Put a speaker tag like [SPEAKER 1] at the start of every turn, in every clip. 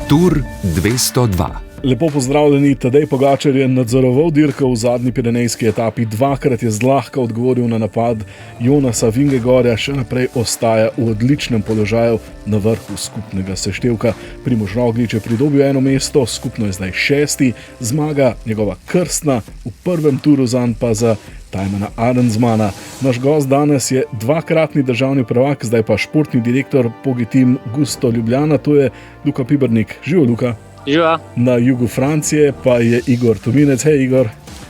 [SPEAKER 1] Tur 202.
[SPEAKER 2] Lepo pozdravljeni, Tadej Pogačar je nadzoroval dirko v zadnji pirenejski etapi, dvakrat je zlahka odgovoril na napad Jonasa Vingegaarda, še naprej ostaja v odličnem položaju na vrhu skupnega seštevka. Primož Roglič je pridobil eno mesto, skupno je zdaj 6. zmaga, njegova krstna, v prvem turu zanj pa za Tijmana Arensmana. Naš gost danes je dvakratni državni prvak, zdaj pa športni direktor Pogitim Gusto Ljubljana, to je Luka Pibernik. Živo, Luka.
[SPEAKER 3] Živa.
[SPEAKER 2] Na jugu Francije pa je Igor Tominec. Hej, Igor.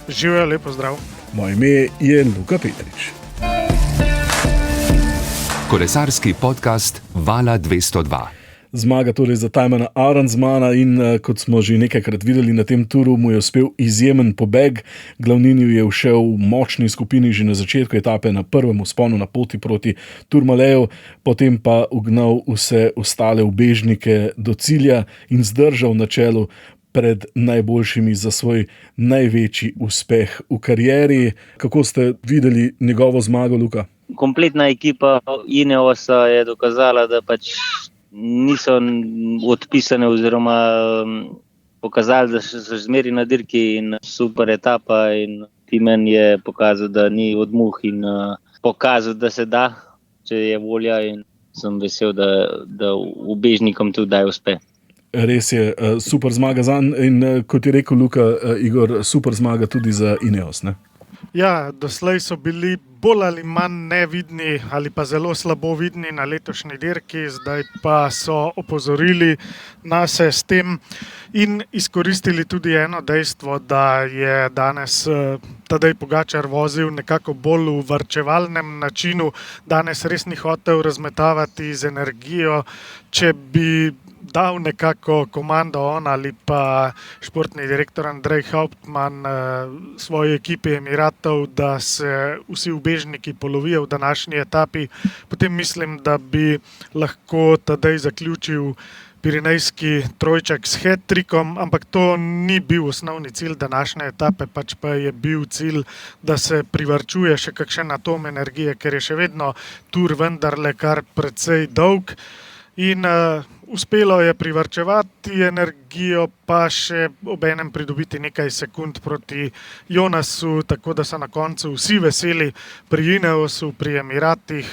[SPEAKER 4] Živijo, lepo zdrav.
[SPEAKER 2] Moje ime je Luka Petrič.
[SPEAKER 1] Kolesarski podcast Vala 202.
[SPEAKER 2] Zmaga torej za Tijmana Arensmana in kot smo že nekajkrat videli na tem turu, mu je uspel izjemen pobeg. Glavninju je všel v močni skupini že na začetku etape na prvem vzponu na poti proti Tourmaleju, potem pa ugnal vse ostale ubežnike do cilja in zdržal na čelu pred najboljšimi za svoj največji uspeh v karieri. Kako ste videli njegovo zmago, Luka?
[SPEAKER 3] Kompletna ekipa Ineosa je dokazala, da pač niso odpisane oziroma pokazali, da so zmeri na dirki in super etapa in Timen je pokazal, da ni od muh in pokazal, da se da, če je volja in sem vesel, da ubežnikom tudi daj uspe.
[SPEAKER 2] Res je, super zmaga zanj in kot je rekel Luka, Igor, super zmaga tudi za Ineos, ne?
[SPEAKER 4] Ja, doslej so bili bolj ali manj nevidni ali pa zelo slabo vidni na letošnji dirki, zdaj pa so opozorili nase s tem in izkoristili tudi eno dejstvo, da je danes Tadej Pogačar vozil nekako bolj v varčevalnem načinu, danes res ni hotel razmetavati z energijo. Če bi dal nekako komando on ali pa športni direktor Andrej Hauptmann svoji ekipi Emiratov, da se vsi ubežniki polovijo v današnji etapi, potem mislim, da bi lahko Tadej zaključil pirenejski trojček s hat-trikom, ampak to ni bil osnovni cilj današnje etape, pač pa je bil cilj, da se privarčuje še kakšen atom energije, ker je še vedno tur vendarle kar precej dolg. In uspelo je privarčevati energijo, pa še obenem pridobiti nekaj sekund proti Jonasu, tako da so na koncu vsi veseli pri Ineosu, pri Emiratih,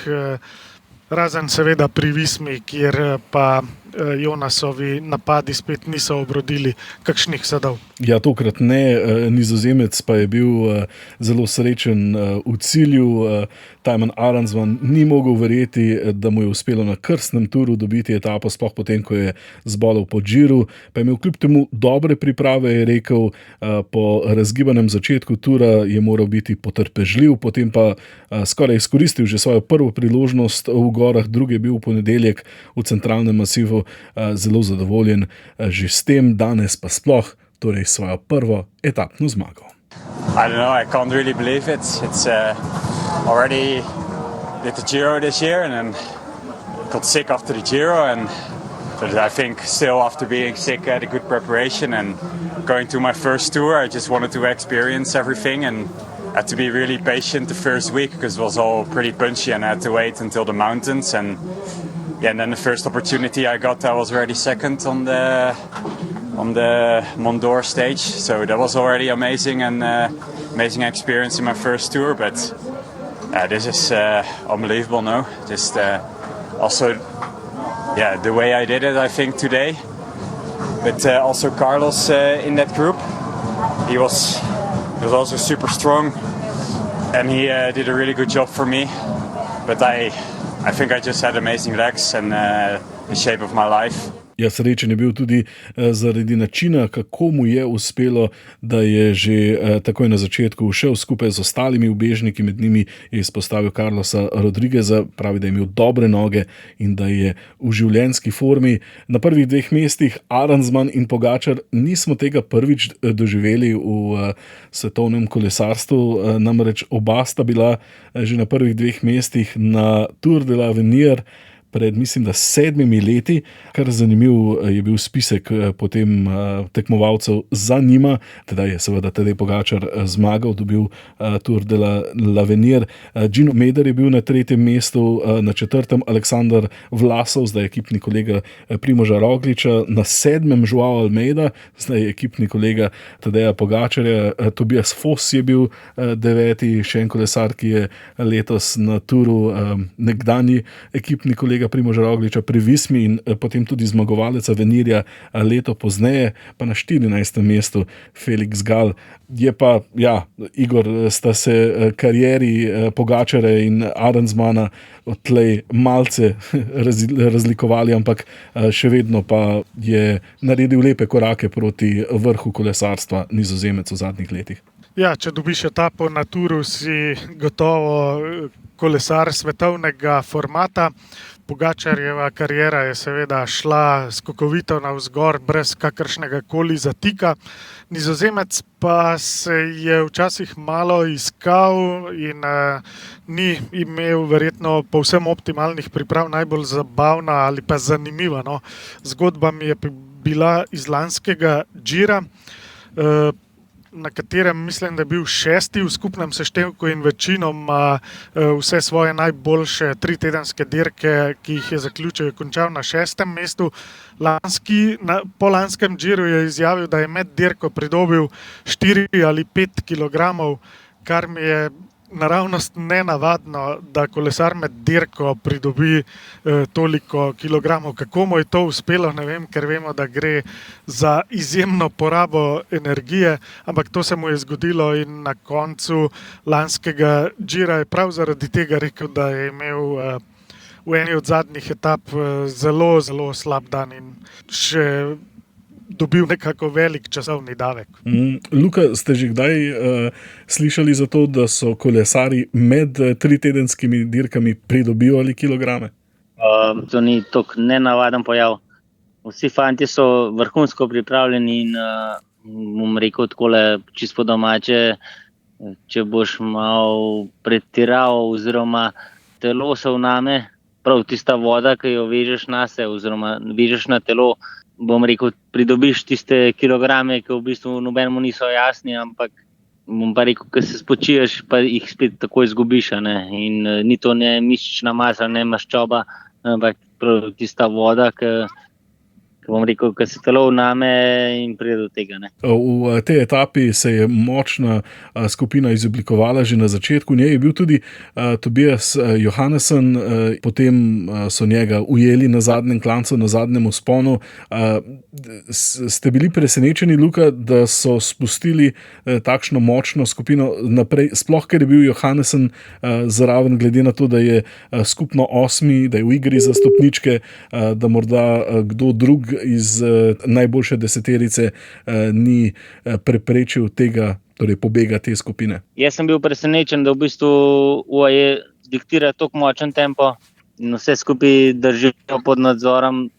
[SPEAKER 4] razen seveda pri Vismi, kjer pa Jonasovi napadi spet niso obrodili kakšnih sadov.
[SPEAKER 2] Ja, tokrat ne, Nizozemec pa je bil zelo srečen v cilju. Tijman Arensman ni mogel verjeti, da mu je uspelo na krstnem turu dobiti etapo, sploh potem, ko je zbolel po Giru, pa je imel kljub temu dobre priprave, je rekel, po razgibanem začetku tura je moral biti potrpežljiv, potem pa skoraj izkoristil že svojo prvo priložnost v gorah, drugi je bil v ponedeljek v centralnem masivu, zelo zadovoljen že s tem, danes pa sploh, torej svojo prvo etapno zmago.
[SPEAKER 5] I don't know, I can't really believe it. It's already did the Giro this year and then got sick after the Giro, and but I think still after being sick I had a good preparation and going to my first tour I just wanted to experience everything and had to be really patient the first week because it was all pretty punchy and I had to wait until the mountains and then the first opportunity I got I was already second on the Mont d'Or stage, so that was already amazing and amazing experience in my first tour, but this is unbelievable, no? Just also the way I did it I think today, but also Carlos in that group, he was also super strong and he did a really good job for me, but I think I just had amazing legs and the shape of my life.
[SPEAKER 2] Ja, srečen je bil tudi zaradi načina, kako mu je uspelo, da je že takoj na začetku šel skupaj z ostalimi ubežniki, med njimi je izpostavil Carlosa Rodrigueza, pravi, da je imel dobre noge in da je v življenjski formi. Na prvih dveh mestih Arensman in Pogačar nismo tega prvič doživeli v svetovnem kolesarstvu, namreč oba sta bila že na prvih dveh mestih na Tour de l'Avenir. pred, mislim, da 7 leti. Kar zanimiv je bil spisek potem tekmovalcev za njima. Tedaj je seveda Tadej Pogačar zmagal, dobil Tour de l'Avenir. Gino Meder je bil na 3. mestu, na 4. Aleksandar Vlasov, zdaj ekipni kolega Primoža Rogliča, na 7. Joao Almeida, zdaj ekipni kolega Tadeja Pogačarja. Tobias Foss je bil 9., še en kolesar, ki je letos na Touru, nekdanji ekipni kolega Primoža Rogliča pri Vismi in potem tudi zmagovalec Avenirja leto pozneje, pa na 14. mestu Felix Gal. Je pa, Igor, sta se karieri Pogačarja in Arendsmana odtlej malce razlikovali, ampak še vedno pa je naredil lepe korake proti vrhu kolesarstva, Nizozemec v zadnjih letih.
[SPEAKER 4] Ja, če dobiš etapo na Touru, si gotovo kolesar svetovnega formata. Pogačarjeva kariera je seveda šla skokovito navzgor, brez kakršnega koli zatika. Nizozemec pa se je včasih malo iskal in ni imel verjetno povsem optimalnih priprav. Najbolj zabavna ali pa zanimiva zgodba mi je bila iz lanskega Gira, na katerem mislim, da je bil 6. v skupnem seštevku in večinoma vse svoje najboljše 3-tedenske dirke, ki jih je zaključil, je končal na 6. mestu. Po lanskem Giru je izjavil, da je med dirko pridobil 4 ali 5 kilogramov, kar mi je naravnost nenavadno, da kolesar med dirko pridobi toliko kilogramov. Kako mu je to uspelo, ne vem, ker vemo, da gre za izjemno porabo energije, ampak to se mu je zgodilo in na koncu lanskega Gira je prav zaradi tega rekel, da je imel v eni od zadnjih etap zelo, zelo slab dan in še dobil nekako velik časovni davek.
[SPEAKER 2] Luka, ste že kdaj slišali za to, da so kolesari med 3-tedenskimi dirkami pridobivali kilograme?
[SPEAKER 3] To ni tako nenavaden pojav. Vsi fanti so vrhunsko pripravljeni in bom rekel takole čisto po domače, če boš malo pretiraval oziroma telo se vname, prav tista voda, ki jo vežeš nase oziroma vežeš na telo, bom rekel, pridobiš tiste kilograme, ki v bistvu nobenemu niso jasni, ampak bom pa rekel, ko se spočiješ, pa jih spet tako izgubiš. In ni to ne mišična masa, ne maščoba, ampak prav tista voda, ki bom rekel, ko se telo vname in pride do tega.
[SPEAKER 2] V tej etapi se je močna skupina izoblikovala že na začetku. V njej je bil tudi Tobias Johannessen, potem so njega ujeli na zadnjem klancu, na zadnjem vzponu. Ste bili presenečeni, Luka, da so spustili takšno močno skupino naprej, sploh ker je bil Johannessen zraven, glede na to, da je skupno 8., da je v igri za stopničke, da morda kdo drug iz najboljše deseterice ni preprečil tega, torej pobega te skupine.
[SPEAKER 3] Jaz sem bil presenečen, da v bistvu UAE diktira tako močen tempo in vse skupaj držijo pod nadzorom,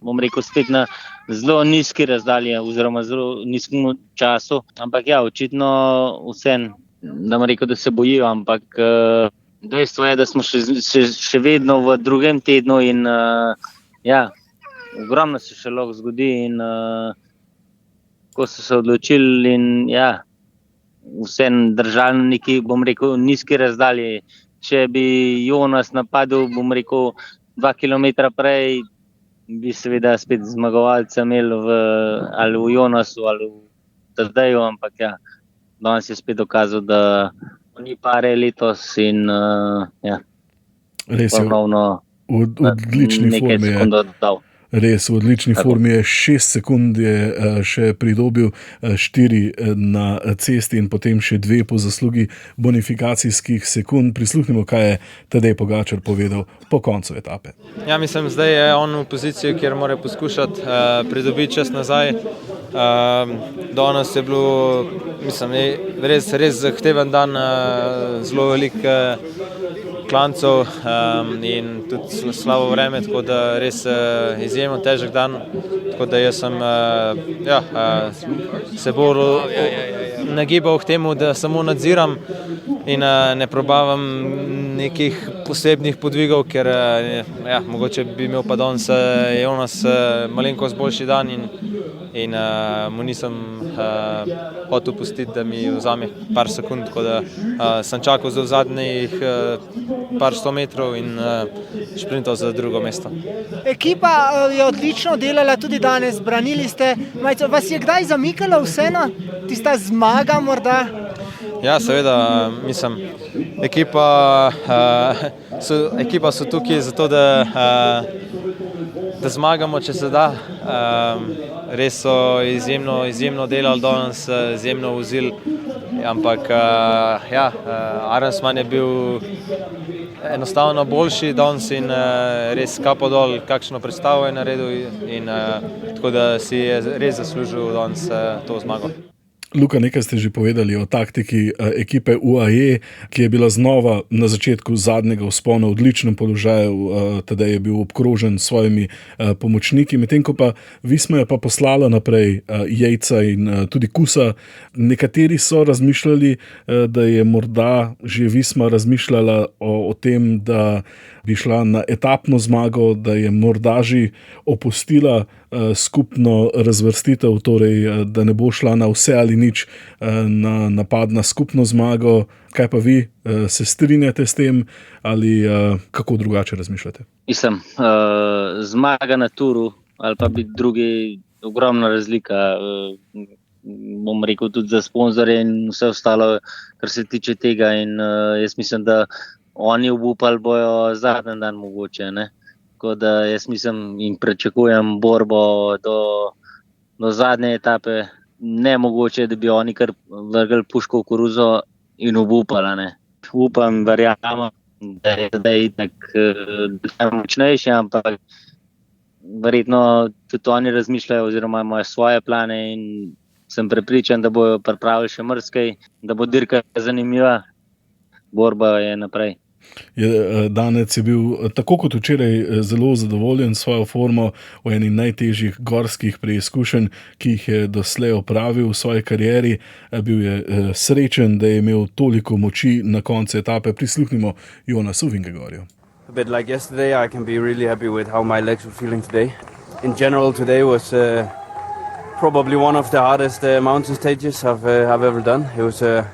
[SPEAKER 3] bom rekel, spet na zelo nizki razdalji oziroma zelo nizkem času. Ampak očitno vsem, da bom rekel, da se bojijo, ampak dejstvo je, da smo še vedno v 2. tednu in ogromno se še lahko zgodi in ko so se odločili in vse držali na neki, bom rekel, nizki razdalji. Če bi Jonas napadel, bom rekel, 2 kilometra prej, bi seveda spet zmagovalca imeli ali v Jonasu ali v Tadeju, ampak danes je spet dokazal, da ni pare letos in
[SPEAKER 2] res je, v odlični formi je. Res, v odlični formi je, 6 sekund je še pridobil, 4 na cesti in potem še 2 po zaslugi bonifikacijskih sekund. Prisluhnimo, kaj je Tadej Pogačar povedal po koncu etape.
[SPEAKER 6] Mislim, zdaj je on v poziciji, kjer mora poskušati pridobiti čas nazaj. Danes je bilo, mislim, res zahteven dan, zelo veliko klancev in tudi slabo vreme, tako da res izjemno težek dan, tako da jaz sem se bolj nagibal k temu, da samo nadziram in ne probavam nekih posebnih podvigov, ker mogoče bi imel pa danes Jonas malenkost boljši dan in mu nisem hotel pustiti, da mi vzame par sekund, tako da sem čakal za zadnjih par 100 metrov in šprintal za drugo mesto.
[SPEAKER 7] Ekipa je odlično delala tudi danes, branili ste. Vas je kdaj zamikalo vseeno tista zmaga morda?
[SPEAKER 6] Ja, seveda, mislim, ekipa so tukaj zato, da zmagamo, če se da. Res so izjemno delali danes, izjemno vozili, ampak Arensman je bil enostavno boljši danes in res kapo dol, kakšno predstavo je naredil in tako da si je res zaslužil danes to zmago.
[SPEAKER 2] Luka, nekaj ste že povedali o taktiki ekipe UAE, ki je bila znova na začetku zadnjega vzpona v odličnem položaju, tedaj je bil obkrožen s svojimi pomočniki, medtem ko pa Visma je pa poslala naprej Jejca in tudi Kusa. Nekateri so razmišljali, da je morda že Visma razmišljala o tem, da bi šla na etapno zmago, da je morda že opustila skupno razvrstitev, torej da ne bo šla na vse ali nič na napad na skupno zmago. Kaj pa vi, se strinjate s tem ali kako drugače razmišljate?
[SPEAKER 3] Mislim, zmaga na turu ali pa biti drugi, ogromna razlika. Bom rekel tudi za sponzorje in vse ostalo, kar se tiče tega, in jaz mislim, da oni obupali bojo zadnji dan mogoče, ne. Tako da jaz mislim in pričakujem borbo do zadnje etape. Nemogoče, da bi oni kar vrgli puško v koruzo in obupali, ne. Upam, verjamem, da je zdaj itak močnejši, ampak verjetno tudi oni razmišljajo oziroma imajo svoje plane in sem prepričan, da bojo pripravili še marsikaj, da bo dirka zanimiva, borba je naprej.
[SPEAKER 2] Danec je bil tako kot včeraj zelo zadovoljen s svojo formo v eni najtežjih gorskih preizkušenj, ki jih je doslej opravil v svoji karieri. Bil je srečen, da je imel toliko moči na koncu etape. Prisluhnimo Jonasu Vingegaardu.
[SPEAKER 8] A bit like yesterday, I can be really happy with how my legs were feeling today. In general, today was probably one of the hardest mountain stages I've ever done. It was a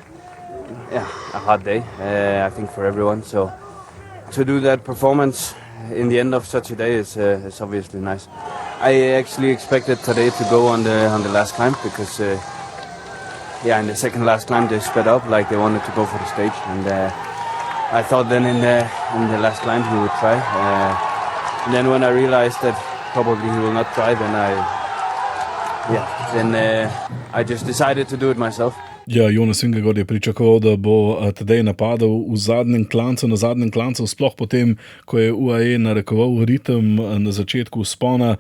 [SPEAKER 8] hard day, I think, for everyone. So to do that performance in the end of such a day is obviously nice. I actually expected today to go on the last climb because in the second last climb they sped up like they wanted to go for the stage, and I thought then in the last climb he would try. And then when I realized that probably he will not try, then I just decided to do it myself.
[SPEAKER 2] Ja, Jonas Vingegaard je pričakoval, da bo Tadej napadal v zadnjem klancu, na zadnjem klancu, sploh potem, ko je UAE narekoval ritem na začetku vzpona,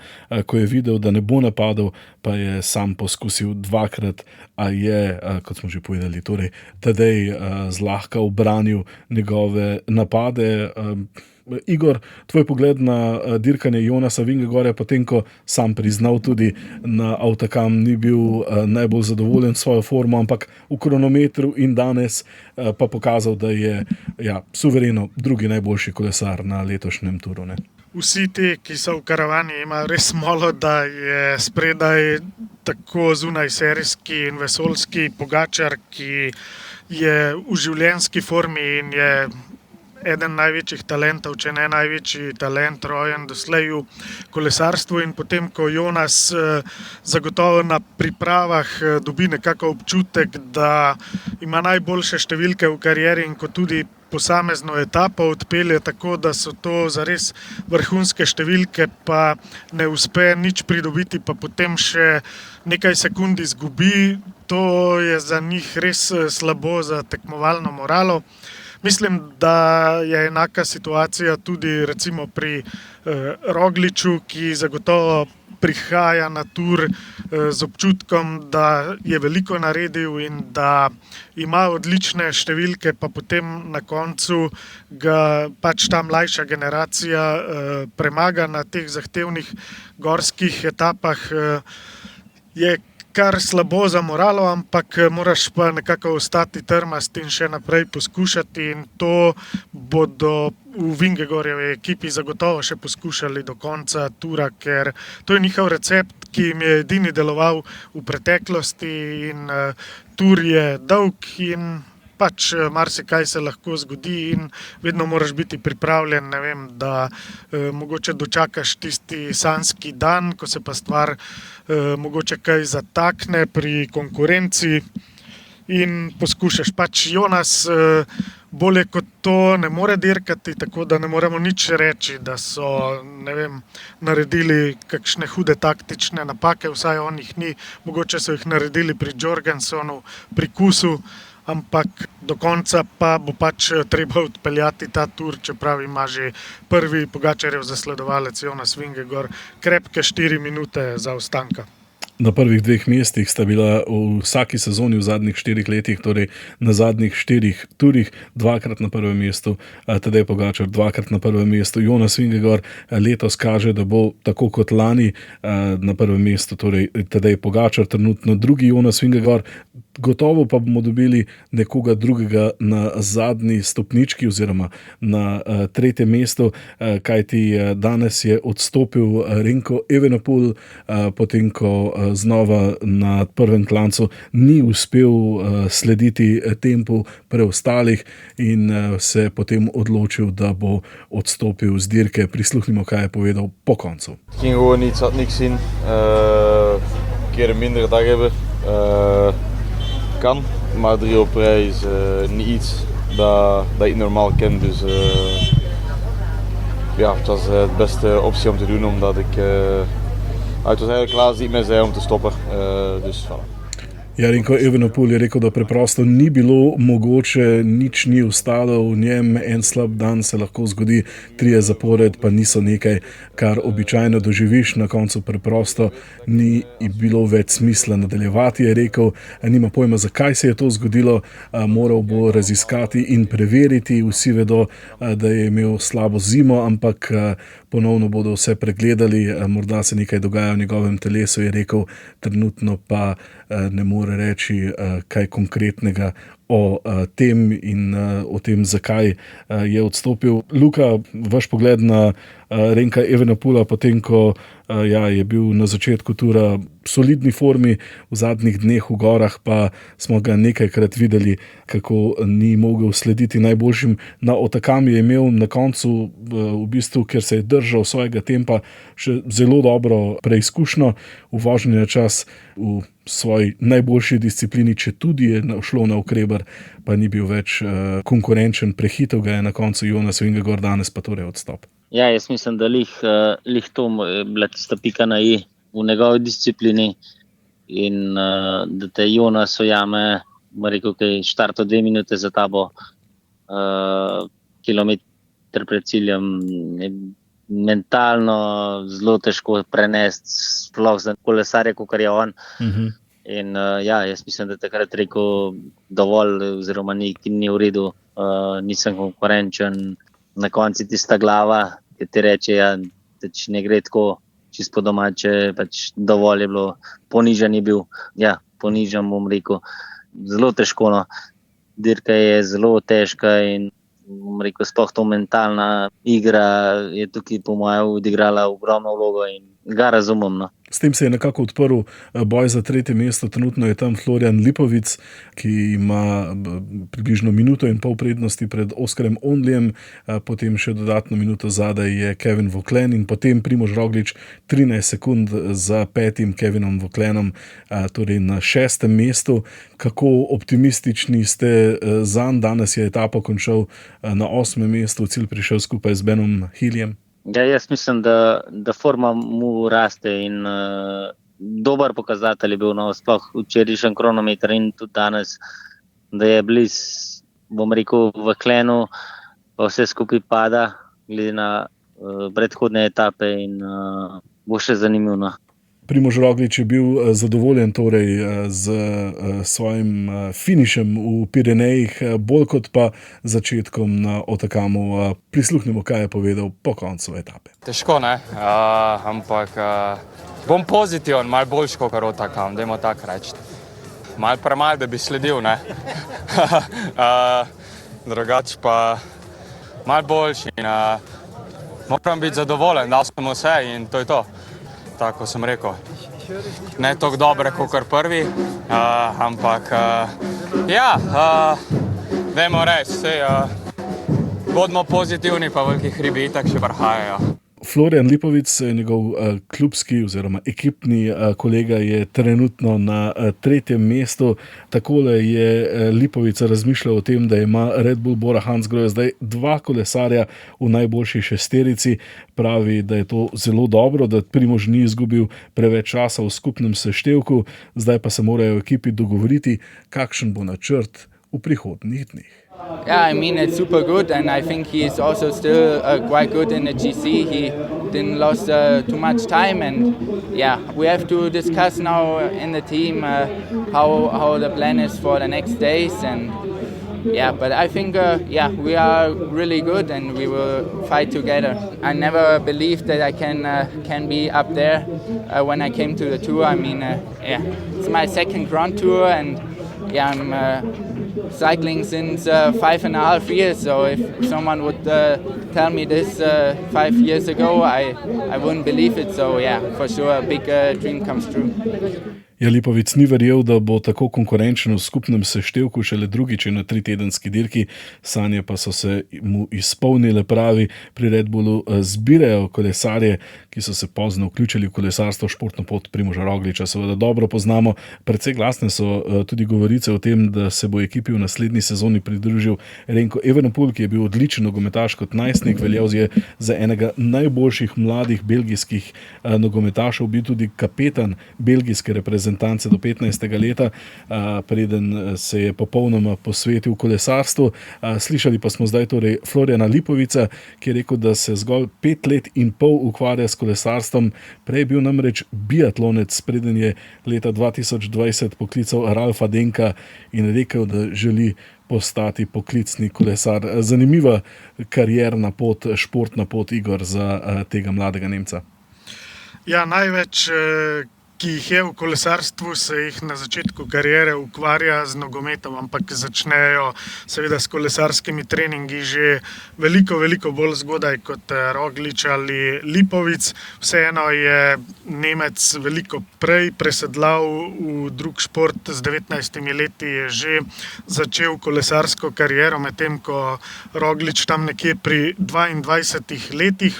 [SPEAKER 2] ko je videl, da ne bo napadal, pa je sam poskusil dvakrat, a je, kot smo že povedali, torej Tadej zlahka ubranil njegove napade. Igor, tvoj pogled na dirkanje Jonasa Vingegaarda, potem ko sam priznal tudi na Avtakam ni bil najbolj zadovoljen s svojo formo, ampak v kronometru in danes pa pokazal, da je suvereno drugi najboljši kolesar na letošnjem turu, ne?
[SPEAKER 4] Vsi ti, ki so v karavani, imajo res malo, da je spredaj tako zunaj serijski in vesoljski Pogačar, ki je v življenjski formi in je eden največjih talentov, če ne največji talent rojen doslej v kolesarstvu, in potem, ko Jonas zagotovo na pripravah dobi nekako občutek, da ima najboljše številke v karieri in ko tudi posamezno etapo odpelje tako, da so to zares vrhunske številke, pa ne uspe nič pridobiti, pa potem še nekaj sekund izgubi, to je za njih res slabo za tekmovalno moralo. Mislim, da je enaka situacija tudi recimo pri Rogliču, ki zagotovo prihaja na tur z občutkom, da je veliko naredil in da ima odlične številke, pa potem na koncu ga pač ta mlajša generacija premaga na teh zahtevnih gorskih etapah. Je kar slabo za moralo, ampak moraš pa nekako ostati trmast in še naprej poskušati, in to bodo v Vingegorjevi ekipi zagotovo še poskušali do konca tura, ker to je njihov recept, ki jim je edini deloval v preteklosti, in tur je dolg in pač marsikaj se lahko zgodi in vedno moraš biti pripravljen, ne vem, da mogoče dočakaš tisti sanjski dan, ko se pa stvar mogoče kaj zatakne pri konkurenci in poskušaš. Pač Jonas bolje kot to ne more dirkati, tako da ne moremo nič reči, da so, ne vem, naredili kakšne hude taktične napake, vsaj on jih ni, mogoče so jih naredili pri Jorgensonu, pri Kusu, ampak do konca pa bo pač treba odpeljati ta tur, čeprav ima že prvi Pogačarjev zasledovalec Jonas Vingegaard krepke 4 minute zaostanka.
[SPEAKER 2] Na prvih 2 mestih sta bila v vsaki sezoni v zadnjih 4 letih, torej na zadnjih 4 turih, 2-krat na prvem mestu, Tadej Pogačar 2-krat na prvem mestu. Jonas Vingegaard letos kaže, da bo tako kot lani na prvem mestu, torej Tadej Pogačar, trenutno drugi Jonas Vingegaard. Gotovo pa bomo dobili nekoga drugega na zadnji stopnički oziroma na 3. mestu, kajti danes je odstopil Renko Evenepoel, potem ko znova na prvem klancu ni uspel slediti tempu preostalih in se potem odločil, da bo odstopil z dirke. Prisluhnimo, kaj je povedal po koncu.
[SPEAKER 9] Ging gewoon iets, had niks zien. Een keer een mindere dag hebben. Kan, maar 3 op rij is niet iets dat ik normaal ken. Dus ja, het was de beste optie om te doen, omdat het was eigenlijk klaar als hij mij zei om te stoppen. Dus voilà.
[SPEAKER 2] Ja, Renko Evenepoel je rekel, da preprosto ni bilo mogoče, nič ni ostalo v njem, en slab dan se lahko zgodi, 3 zapored pa niso nekaj, kar običajno doživiš, na koncu preprosto ni bilo več smisla nadaljevati, je rekel, nima pojma, zakaj se je to zgodilo, moral bo raziskati in preveriti, vsi vedo, da je imel slabo zimo, ampak ponovno bodo vse pregledali, morda se nekaj dogaja v njegovem telesu, je rekel, trenutno pa ne more reči kaj konkretnega o tem in o tem, zakaj je odstopil. Luka, vaš pogled na Renka Evenepoela, potem ko je bil na začetku tura v solidni formi, v zadnjih dneh v gorah pa smo ga nekajkrat videli, kako ni mogel slediti najboljšim. Na Otakami je imel na koncu v bistvu, ker se je držal svojega tempa, še zelo dobro preizkušnjo, v vožnji na čas v svoji najboljši disciplini, če tudi je šlo na okreber, pa ni bil več konkurenčen, prehitel ga je na koncu Jonas Vingegaard, danes pa torej odstop.
[SPEAKER 3] Ja, jaz mislim, da lih to je bila tista pika na i v njegovi disciplini in da te Jonas ujame, rekel, kaj štarto 2 minute za tabo, kilometer pred ciljem, mentalno zelo težko prenesti, sploh za kolesarje, kot je on. In jaz mislim, da takrat rekel dovolj, oziroma ni v redu, nisem konkurenčen, na konci tista glava, ki ti reče, da če ne gre tako čisto po domače, pač dovolj je bilo, ponižan je bil, ponižan bom rekel, zelo težko, no. Dirka je zelo težka in bom rekel, sploh to mentalna igra je tukaj po mojem odigrala ogromno vlogo in ga razumem, no.
[SPEAKER 2] S tem se je nekako odprl boj za 3. mesto, trenutno je tam Florian Lipovic, ki ima približno 1,5 minute prednosti pred Oskarjem Onlijem, potem še dodatno minuto zadaj je Kevin Voglen in potem Primož Roglič 13 sekund za 5. Kevinom Voglenom, torej na 6. mestu. Kako optimistični ste zanj? Danes je etapa končal na 8. mestu, cilj prišel skupaj z Benom Hiljem.
[SPEAKER 3] Ja, jaz mislim, da forma mu raste in dober pokazatelj je bil, no, sploh včerajšnji kronometer in tudi danes, da je bliz, bom rekel, v klenu, pa vse skupaj pada, glede na predhodne etape in bo še zanimivo.
[SPEAKER 2] Primož Roglič je bil zadovoljen torej z svojim finišem v Pirenejih, bolj kot pa začetkom na Otakamu. Prisluhnimo, kaj je povedal po koncu etape.
[SPEAKER 10] Težko, ne? Ampak
[SPEAKER 5] Bom pozitiven, malo boljši kot Rota, dajmo tako reči. Malo premalo, da bi sledil, ne. Drugače pa malo boljši in moram biti zadovoljen, dal sem vse in to je to. Tako sem rekel. Ne toliko dobre kot prvi, ampak dajmo reči, bodimo pozitivni, pa veliki hribi itak še prihajajo.
[SPEAKER 2] Florijan Lipovic, njegov klubski oziroma ekipni kolega, je trenutno na 3. mestu. Takole je Lipovic razmišljal o tem, da ima Red Bull Bora Hansgrohe zdaj 2 kolesarja v najboljši šesterici. Pravi, da je to zelo dobro, da Primož ni izgubil preveč časa v skupnem seštevku, zdaj pa se morajo v ekipi dogovoriti, kakšen bo načrt v prihodnjih dneh.
[SPEAKER 10] Yeah, I mean, it's super good, and I think he is also still quite good in the GC. He didn't lose too much time, and yeah, we have to discuss now in the team how the plan is for the next days, and yeah, but I think we are really good, and we will fight together. I never believed that I can be up there when I came to the tour. I mean, it's my second Grand Tour, and yeah, I'm cycling since 5.5 years, so if someone would tell me this 5 years ago, I wouldn't believe it, so yeah, for sure a big dream comes true.
[SPEAKER 2] Lipovic ni verjel, da bo tako konkurenčen v skupnem seštevku šele drugič na 3-tedenski dirki, sanje pa so se mu izpolnile, pravi. Pri Red Bullu zbirajo kolesarje, ki so se pozno vključili v kolesarstvo, športno pot Primoža Rogliča seveda dobro poznamo. Precej glasne so tudi govorice o tem, da se bo ekipi v naslednji sezoni pridružil Remco Evenepoel, ki je bil odličen nogometaš kot najstnik, veljal je za enega najboljših mladih belgijskih nogometašev, bil tudi kapetan belgijske reprezentance do 15. leta, preden se je popolnoma posvetil kolesarstvu. Slišali pa smo zdaj torej Florijana Lipovica, ki je rekel, da se zgolj 5 let in pol ukvarja s kolesarstvom. Prej je bil namreč biatlonec, preden je leta 2020 poklical Ralfa Denka in rekel, da želi postati poklicni kolesar. Zanimiva karierna pot, športna pot, Igor, za tega mladega Nemca.
[SPEAKER 4] Ja, največ ki jih je v kolesarstvu, se jih na začetku kariere ukvarja z nogometom, ampak začnejo seveda s kolesarskimi treningi že veliko bolj zgodaj kot Roglič ali Lipovic. Vseeno je Nemec veliko prej presedlal v drug šport, z 19 leti je že začel kolesarsko kariero, medtem ko Roglič tam nekje pri 22 letih,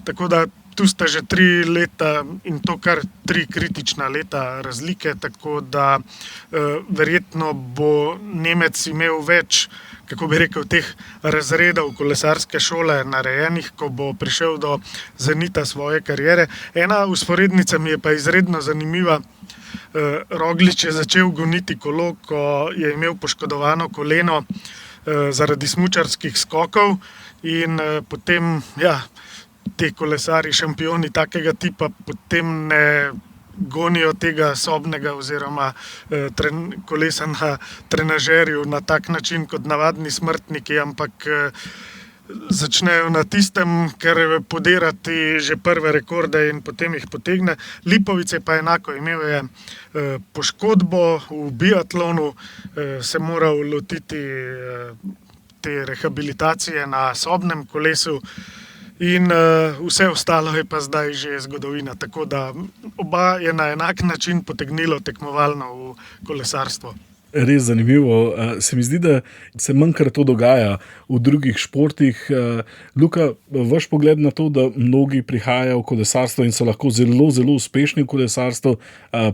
[SPEAKER 4] tako da tu sta že 3 leta in to kar 3 kritična leta razlike, tako da verjetno bo Nemec imel več, kako bi rekel, teh razredov kolesarske šole narejenih, ko bo prišel do zenita svoje kariere. Ena vzporednica mi je pa izredno zanimiva. Roglič je začel goniti kolo, ko je imel poškodovano koleno zaradi smučarskih skokov in potem, te kolesari, šampioni takega tipa potem ne gonijo tega sobnega oziroma kolesa na trenažerju na tak način kot navadni smrtniki, ampak začnejo na tistem, ker podirati že prve rekorde in potem jih potegne. Lipovic je pa enako, imel je poškodbo v biatlonu, se moral lotiti te rehabilitacije na sobnem kolesu, in vse ostalo je pa zdaj že zgodovina, tako da oba je na enak način potegnilo tekmovalno v kolesarstvo.
[SPEAKER 2] Res zanimivo. Se mi zdi, da se manjkrat to dogaja v drugih športih. Luka, vaš pogled na to, da mnogi prihajajo v kolesarstvo in so lahko zelo uspešni v kolesarstvu,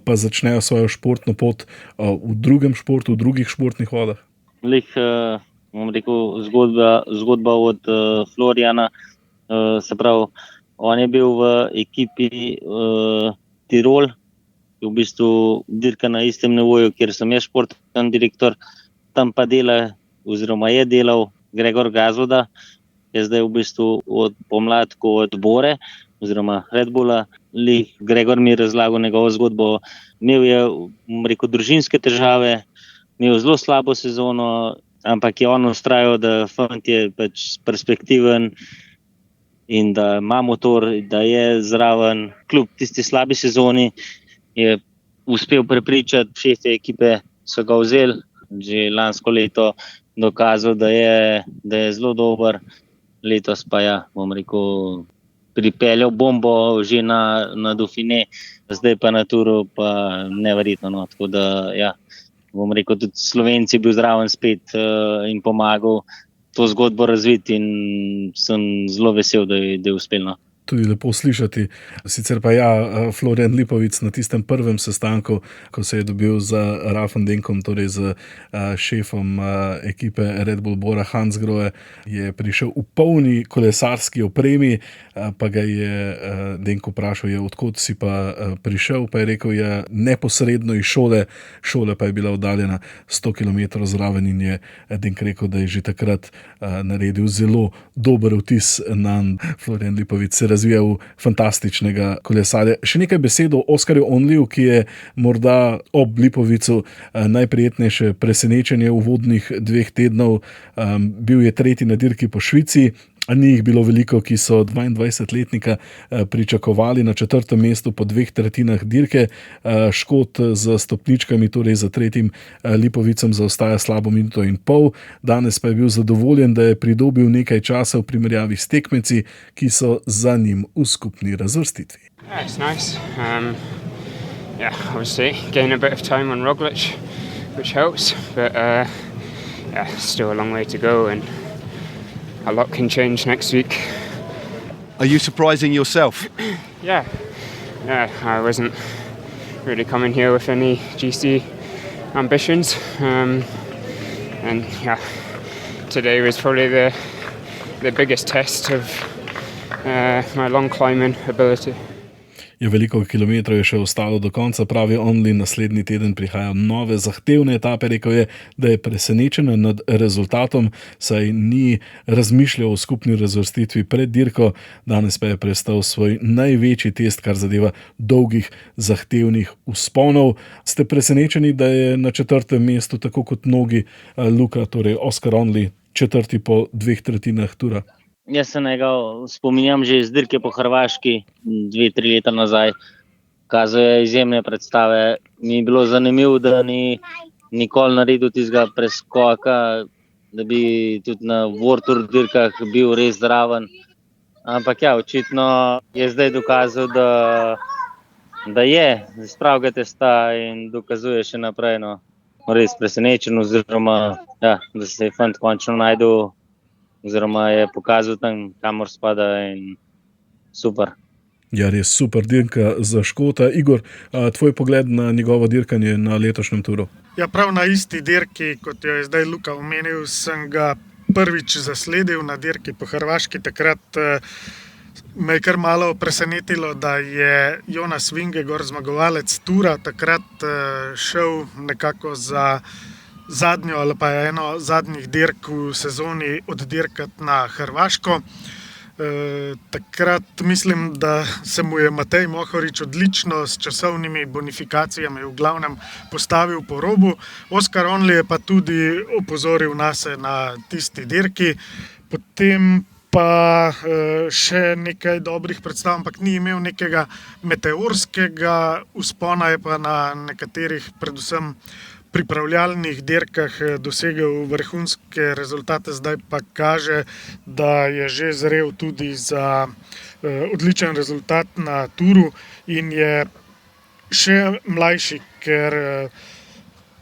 [SPEAKER 2] pa začnejo svojo športno pot v drugem športu, v drugih športnih vodah?
[SPEAKER 3] Bom rekel, zgodba od Florijana. Se pravi, on je bil v ekipi Tirol, v bistvu dirka na istem nivoju, kjer sem jaz športni direktor, tam pa dela oziroma je delal Gregor Gazoda, je zdaj v bistvu od pomladku od Bore oziroma Red Bulla. Gregor mi je razlagal njegovo zgodbo. Imel je, rekel, družinske težave, imel zelo slabo sezono, ampak je on vztrajal, da fant je pač perspektiven, in da ima motor, da je zraven. Kljub tisti slabi sezoni je uspel prepričati šefe ekipe, so ga vzeli, že lansko leto dokazal, da je zelo dober, letos pa bom rekel, pripeljal bombo že na Dauphiné, zdaj pa na Touru pa neverjetno. No. Tako da, bom rekel, tudi Slovenci bil zraven spet in pomagal to zgodbo razviti in sem zelo vesel, da je uspel.
[SPEAKER 2] Tudi lepo slišati. Sicer pa Florian Lipovic na tistem prvem sestanku, ko se je dobil z Ralfom Denkom, torej z šefom ekipe Red Bull Bora Hansgrohe, je prišel v polni kolesarski opremi, pa ga je Denko vprašal, odkot si pa prišel, pa je rekel, neposredno iz šole, šola pa je bila oddaljena 100 km zraven in je Denk rekel, da je že takrat naredil zelo dober vtis na Florian Lipovic, se razvijal fantastičnega kolesarja. Še nekaj besed o Oskarju Onliju, ki je morda ob Lipovicu najprijetnejše presenečenje uvodnih 2 tednov. Bil je 3. na dirki po Švici. Ni jih bilo veliko, ki so 22-letnika pričakovali na 4. mestu po 2/3 dirke. Škot z stopničkami, torej za 3. Lipovicem, zaostaja slabo minuto in pol. Danes pa je bil zadovoljen, da je pridobil nekaj časa v primerjavi s tekmeci, ki so za njim v skupni razvrstitvi.
[SPEAKER 11] It's nice. Obviously gain a bit of time on Roglic, which helps, but still a long way to go and a lot can change next week.
[SPEAKER 12] Are you surprising yourself?
[SPEAKER 11] Yeah, I wasn't really coming here with any GC ambitions, and today was probably the biggest test of my long climbing ability.
[SPEAKER 2] Veliko kilometrov je še ostalo do konca, pravi Only. Naslednji teden prihajajo nove zahtevne etape. Rekel je, da je presenečen nad rezultatom, saj ni razmišljal o skupni razvrstitvi pred dirko. Danes pa je prestal svoj največji test, kar zadeva dolgih zahtevnih vzponov. Ste presenečeni, da je na 4. mestu, tako kot mnogi, Luka, torej Oskar Only, 4. po 2/3 Toura?
[SPEAKER 3] Jaz se njega spominjam že iz dirke po Hrvaški 2-3 leta nazaj. Kazal je izjemne predstave. Mi je bilo zanimivo, da ni nikoli naredil tistega preskoka, da bi tudi na World Tour dirkah bil res zraven. Ampak očitno je zdaj dokazal, da je z pravega testa in dokazuje še naprej. No. Res presenečen, oziroma da se je fant končno najdel, oziroma je pokazal tam, kamor spada, in super.
[SPEAKER 2] Res super dirka za Škota. Igor, tvoj pogled na njegovo dirkanje na letošnjem Touru?
[SPEAKER 4] Prav na isti dirki, kot jo je zdaj Luka omenil, sem ga prvič zasledil na dirki po Hrvaški. Takrat me je kar malo presenetilo, da je Jonas Vingegaard, zmagovalec Toura, takrat šel nekako za zadnjo ali pa eno zadnjih dirk v sezoni oddirkati na Hrvaško. Takrat mislim, da se mu je Matej Mohorič odlično s časovnimi bonifikacijami v glavnem postavil po robu. Oskar Only je pa tudi opozoril nase na tisti dirki. Potem pa še nekaj dobrih predstav, ampak ni imel nekega meteorskega vzpona, je pa na nekaterih, predvsem pripravljalnih dirkah, dosegel vrhunske rezultate. Zdaj pa kaže, da je že zrel tudi za odličen rezultat na Touru in je še mlajši, ker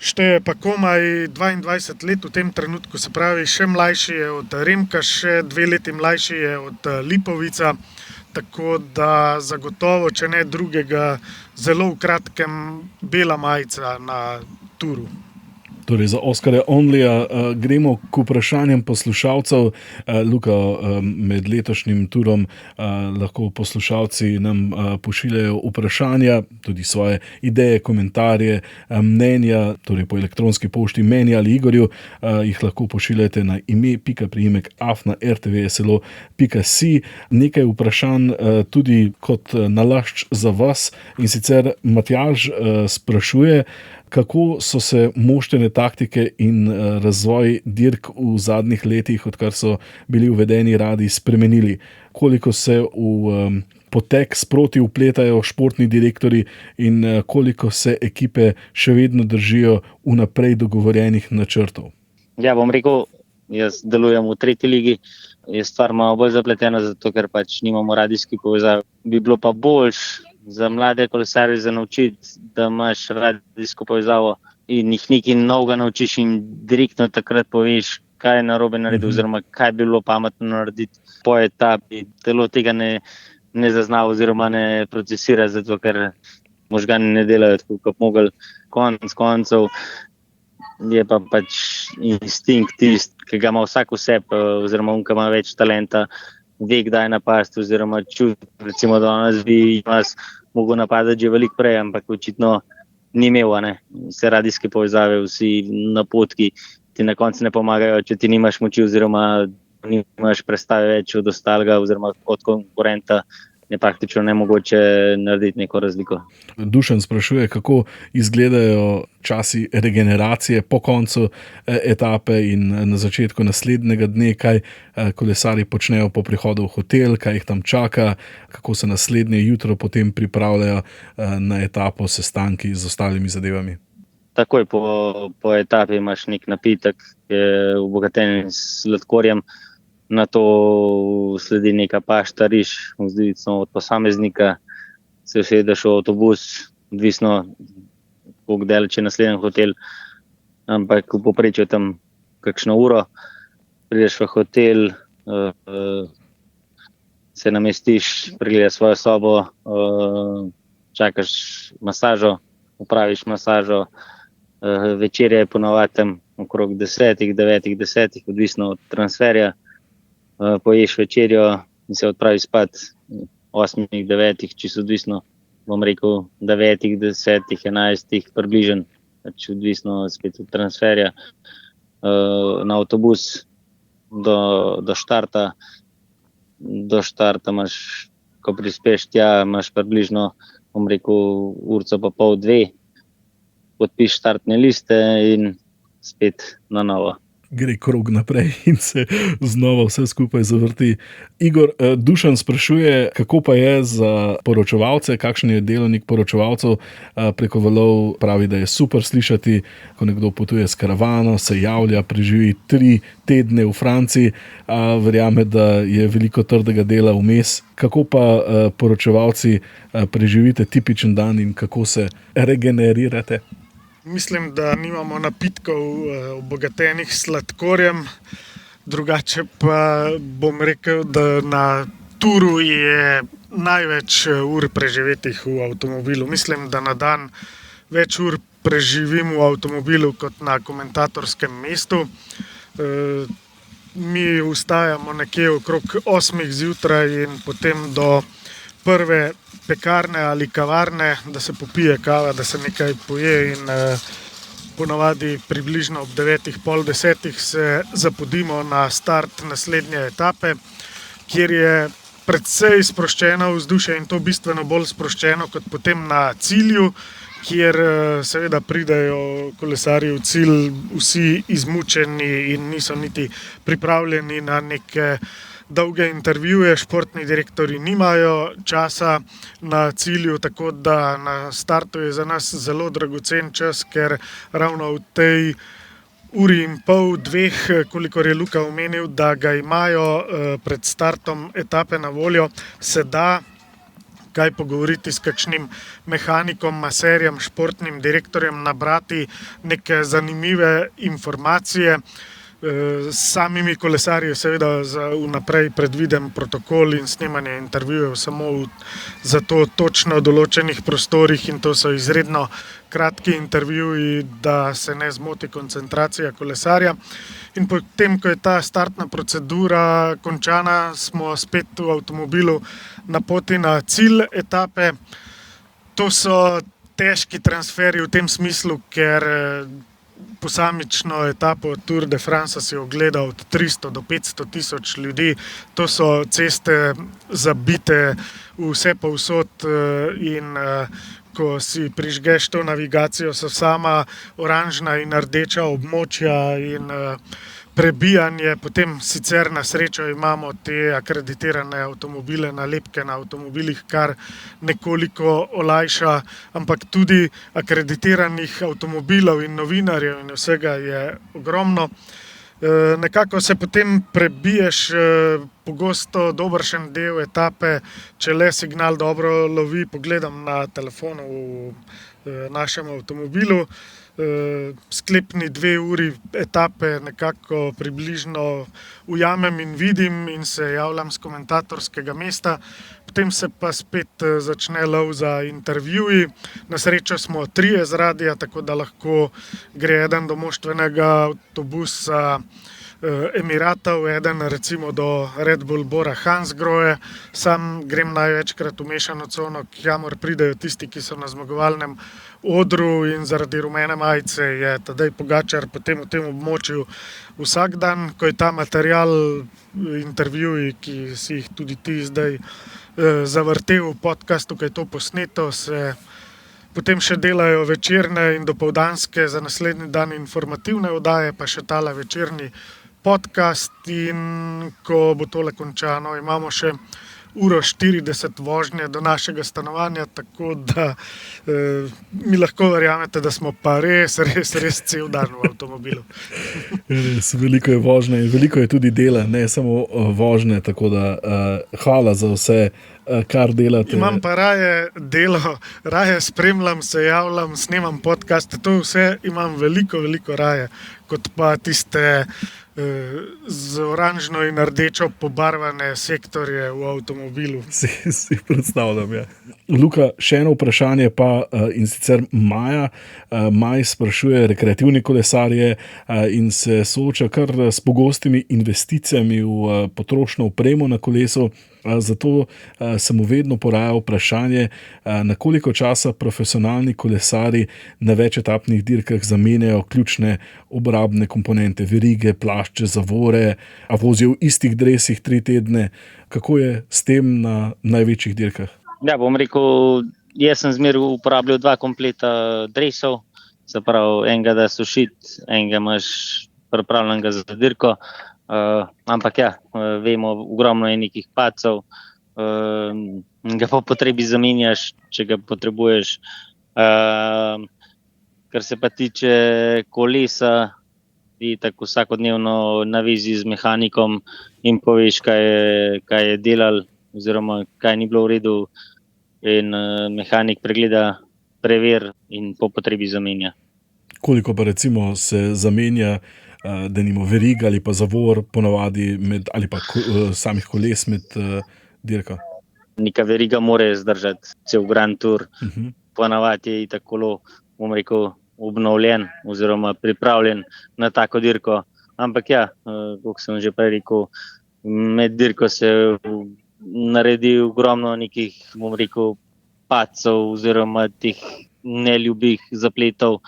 [SPEAKER 4] šteje pa komaj 22 let v tem trenutku, se pravi, še mlajši je od Remka, še 2 leti mlajši je od Lipovica, tako da zagotovo, če ne drugega, zelo v kratkem bela majica na Touru.
[SPEAKER 2] Torej za Oskarja Onlyja gremo k vprašanjem poslušalcev. Luka, med letošnjim Tourom lahko poslušalci nam pošiljajo vprašanja, tudi svoje ideje, komentarje, mnenja, torej po elektronski pošti meni ali Igorju, jih lahko pošiljate na ime.priimek@rtvslo.si. Nekaj vprašanj tudi kot nalašč za vas, in sicer Matjaž sprašuje, Kako so se moštvene taktike in razvoj dirk v zadnjih letih, odkar so bili uvedeni radi, spremenili? Koliko se v potek sproti vpletajo športni direktorji in koliko se ekipe še vedno držijo vnaprej dogovorjenih načrtov?
[SPEAKER 3] Ja, bom rekel, jaz delujem v 3. ligi, je stvar malo bolj zapletena, zato ker pač nimamo radijskih povezav. Bi bilo pa boljš za mlade kolesarje za naučiti, da imaš radijsko povezavo in jih nekaj novega naučiš in direktno takrat poveš, kaj je narobe naredil oziroma kaj bi bilo pametno narediti po etapi. Telo tega ne zazna oziroma ne procesira, zato ker možgani ne delajo tako, kot mogli. Konec koncev je pa pač instinkt tist, ki ga ima vsak v sebi oziroma on, ki ima več talenta, ve, kdaj napasti oziroma čuti, recimo danes bi vas mogel napadati že veliko prej, ampak očitno ni imel, ne. Vse radijske povezave, vsi napotki ti na koncu ne pomagajo, če ti nimaš moči oziroma nimaš predstave več od ostalega oziroma od konkurenta, je praktično nemogoče narediti neko razliko.
[SPEAKER 2] Dušan sprašuje, kako izgledajo časi regeneracije po koncu etape in na začetku naslednjega dne, kaj kolesarji počnejo po prihodu v hotel, kaj jih tam čaka, kako se naslednje jutro potem pripravljajo na etapo, sestanki z ostalimi zadevami.
[SPEAKER 3] Takoj po etapi imaš nek napitek, ki je obogaten s sladkorjem, na to sledi neka pašta, riž, odvisno od posameznika, se usedeš v avtobus, odvisno koliko daleč je naslednji hotel, ampak v povprečju tam kakšno uro, prideš v hotel, se namestiš, pregledaš svojo sobo, čakaš masažo, opraviš masažo, večerja je ponavadi tam okrog 10, 9, 10, odvisno od transferja. Poješ večerjo in se odpraviš spat 8, 9, čisto odvisno, bom rekel 9, 10, 11, približen, pač odvisno spet od transferja, na avtobus do štarta. Do štarta imaš, ko prispeš tja, imaš približno, bom rekel, urco pa pol, 2, podpiš štartne liste in spet na novo.
[SPEAKER 2] Gre krog naprej in se znova vse skupaj zavrti. Igor, Dušan sprašuje, kako pa je za poročevalce, kakšen je delovnik poročevalcev preko valov. Pravi, da je super slišati, ko nekdo potuje s karavano, se javlja, preživi 3 tedne v Franciji, verjame, da je veliko trdega dela vmes. Kako pa poročevalci preživite tipičen dan in kako se regenerirate?
[SPEAKER 4] Mislim, da nimamo napitkov obogatenih s sladkorjem, drugače pa bom rekel, da na turu je največ ur preživetih v avtomobilu. Mislim, da na dan več ur preživim v avtomobilu kot na komentatorskem mestu. Mi vstajamo nekje okrog 8 zjutraj in potem do prve pekarne ali kavarne, da se popije kava, da se nekaj poje in ponavadi približno ob 9, pol 10 se zapodimo na start naslednje etape, kjer je precej sproščeno vzdušje in to bistveno bolj sproščeno kot potem na cilju, kjer seveda pridejo kolesarji v cilj vsi izmučeni in niso niti pripravljeni na neke dolge intervjuje, športni direktorji nimajo časa na cilju, tako da na startu je za nas zelo dragocen čas, ker ravno v tej uri in pol, 2, kolikor je Luka omenil, da ga imajo pred startom etape na voljo, se da kaj pogovoriti s kakšnim mehanikom, maserjem, športnim direktorjem, nabrati neke zanimive informacije. S samimi kolesarji seveda za vnaprej predviden protokol in snemanje intervjujev samo v za to točno določenih prostorih in to so izredno kratki intervjuji, da se ne zmoti koncentracija kolesarja. In potem, ko je ta startna procedura končana, smo spet v avtomobilu na poti na cilj etape. To so težki transferji v tem smislu, ker posamično etapo Tour de France si ogledal od 300 do 500 tisoč ljudi. To so ceste zabite vse povsod in ko si prižgeš to navigacijo, so sama oranžna in rdeča območja in prebijanje. Potem sicer na srečo imamo te akreditirane avtomobile, nalepke na avtomobilih, kar nekoliko olajša, ampak tudi akreditiranih avtomobilov in novinarjev in vsega je ogromno. Nekako se potem prebiješ pogosto dobršen del etape, če le signal dobro lovi, pogledam na telefonu v našem avtomobilu. Sklepni 2 uri etape nekako približno ujamem in vidim in se javljam z komentatorskega mesta. Potem se pa spet začne lov za intervjuji. Na srečo smo 3 z radija, tako da lahko gre eden do moštvenega avtobusa Emiratov, eden recimo do Red Bull Bora Hansgrohe. Sam grem največkrat v mešano cono, kamor pridejo tisti, ki so na zmagovalnem odru, in zaradi rumene majice je Tadej Pogačar potem v tem območju vsak dan. Ko je ta material, intervjuji, ki si jih tudi ti zdaj zavrtel v podcastu, ko je to posneto, se potem še delajo večerne in dopoldanske, za naslednji dan informativne oddaje, pa še tale večerni podcast. In ko bo tole končano, imamo še 1:40 vožnje do našega stanovanja, tako da mi lahko verjamete, da smo pa res cel dan v avtomobilu.
[SPEAKER 2] Res, veliko je vožnje in veliko je tudi dela, ne samo vožnje, tako da hvala za vse, kar delate.
[SPEAKER 4] Imam pa raje delo, raje spremljam, se javljam, snemam podcaste, to vse imam veliko raje, kot pa tiste z oranžno in rdečo pobarvane sektorje v avtomobilu.
[SPEAKER 2] Si predstavljam, ja. Luka, še eno vprašanje pa, in sicer Maja. Maj sprašuje rekreativni kolesarje in se sooča kar s pogostimi investicijami v potrošno opremo na kolesu. Zato se mu vedno poraja vprašanje, na koliko časa profesionalni kolesari na večetapnih dirkah zamenjajo ključne obrabne komponente, verige, plašče, zavore, a vozijo v istih dresih 3 tedne. Kako je s tem na največjih dirkah?
[SPEAKER 3] Ja, bom rekel, jaz sem zmeraj uporabljal 2 kompleta dresov, se pravi, enega da sušit, enega imaš pripravljenega za dirko. Ampak ja, vemo, ogromno je nekih padcev, ga po potrebi zamenjaš, če ga potrebuješ. Kar se pa tiče kolesa, ti tako vsakodnevno na vezi z mehanikom in poveš, kaj je delal oziroma kaj ni bilo v redu, in mehanik pregleda, prever in po potrebi zamenja.
[SPEAKER 2] Koliko pa recimo se zamenja denimo veriga ali pa zavor ponavadi ali pa samih koles med dirko?
[SPEAKER 3] Neka veriga mora zdržati cel Grand Tour. Ponavadi je itak kolo, bom rekel, obnovljen oziroma pripravljen na tako dirko. Ampak ja, kot sem že prej rekel, med dirko se naredi ogromno nekih, bom rekel, padcev oziroma teh neljubih zapletov.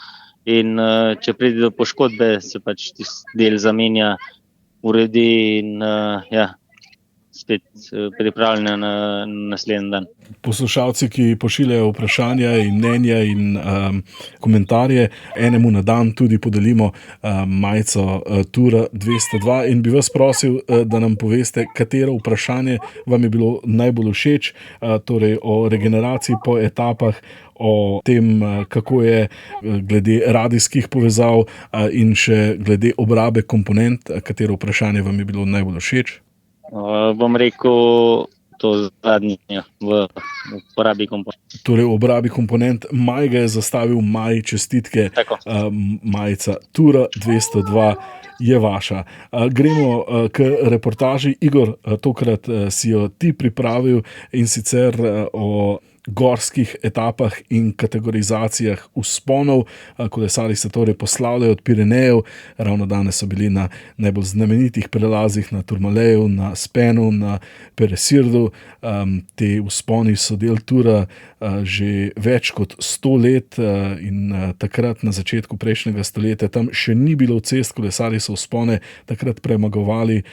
[SPEAKER 3] In če pride do poškodbe, se pač tisti del zamenja, uredi in spet pripravljena na naslednji dan.
[SPEAKER 2] Poslušalci, ki pošiljajo vprašanja in mnenja in komentarje, enemu na dan tudi podelimo majico Tura 202 in bi vas prosil, da nam poveste, katero vprašanje vam je bilo najbolj všeč, torej o regeneraciji po etapah, o tem, kako je glede radijskih povezav in še glede obrabe komponent, katero vprašanje vam je bilo najbolj všeč.
[SPEAKER 3] Bom rekel to zadnje v uporabi komponent.
[SPEAKER 2] Torej, v obrabi komponent. Maj ga je zastavil, Maj, čestitke. Majica Tura 202 je vaša. Gremo k reportaži. Igor, tokrat si jo ti pripravil, in sicer o gorskih etapah in kategorizacijah vzponov. Kolesarji se torej poslavljajo od Pirenejev. Ravno danes so bili na najbolj znamenitih prelazih na Tourmaleju, na Spenu, na Peresirdu. Te vzponi so del tura že več kot 100 let in takrat na začetku prejšnjega stoletja tam še ni bilo cest, kolesarji so vzpone takrat premagovali